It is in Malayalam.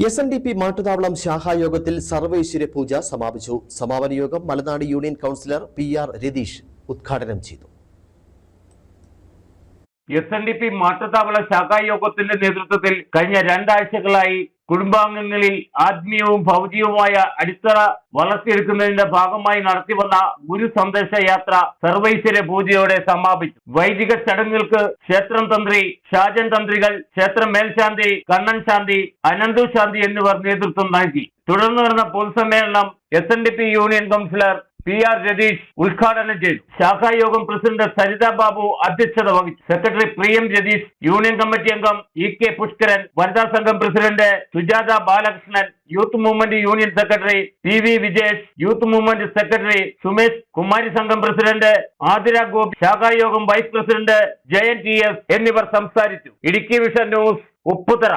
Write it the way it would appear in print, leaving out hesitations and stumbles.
SNDP മാട്ടുതാവളം ശാഖായോഗത്തിൽ സർവൈശ്വര്യ പൂജ സമാപിച്ചു. സമാപന യോഗം മലനാട് യൂണിയൻ കൗൺസിലർ PR രതീഷ് ഉദ്ഘാടനം ചെയ്തു. SNDP മാട്ടുതാവള ശാഖായോഗത്തിന്റെ നേതൃത്വത്തിൽ കഴിഞ്ഞ 2 ആഴ്ചകളായി കുടുംബാംഗങ്ങളിൽ ആത്മീയവും ഭൗതികവുമായ അടിത്തറ വളർത്തിയെടുക്കുന്നതിന്റെ ഭാഗമായി നടത്തിവന്ന ഗുരു സന്ദേശ യാത്ര സർവൈശ്വര്യ പൂജയോടെ സമാപിച്ചു. വൈദിക ചടങ്ങുകൾക്ക് ക്ഷേത്രം തന്ത്രി, ഷാജൻ തന്ത്രികൾ, ക്ഷേത്ര മേൽശാന്തി കണ്ണൻ ശാന്തി, അനന്തു ശാന്തി എന്നിവർ നേതൃത്വം നൽകി. തുടർന്ന് നടന്ന പൊതുസമ്മേളനം SNDP union councillor PR Ratheesh ഉദ്ഘാടനം ചെയ്തു. ശാഖായോഗം പ്രസിഡന്റ് സരിത ബാബു അധ്യക്ഷത വഹിച്ചു. Secretary Priyam Ratheesh, union committee അംഗം EK പുഷ്കരൻ, വനിതാ സംഘം president Sujatha Balakrishnan, youth movement union secretary PV Vijesh, youth movement secretary Sumesh, കുമാരി സംഘം പ്രസിഡന്റ് ആതിര ഗോപി, ശാഖായോഗം വൈസ് പ്രസിഡന്റ് ജയൻ TS എന്നിവർ സംസാരിച്ചു. Idukki vision news, Upputhara.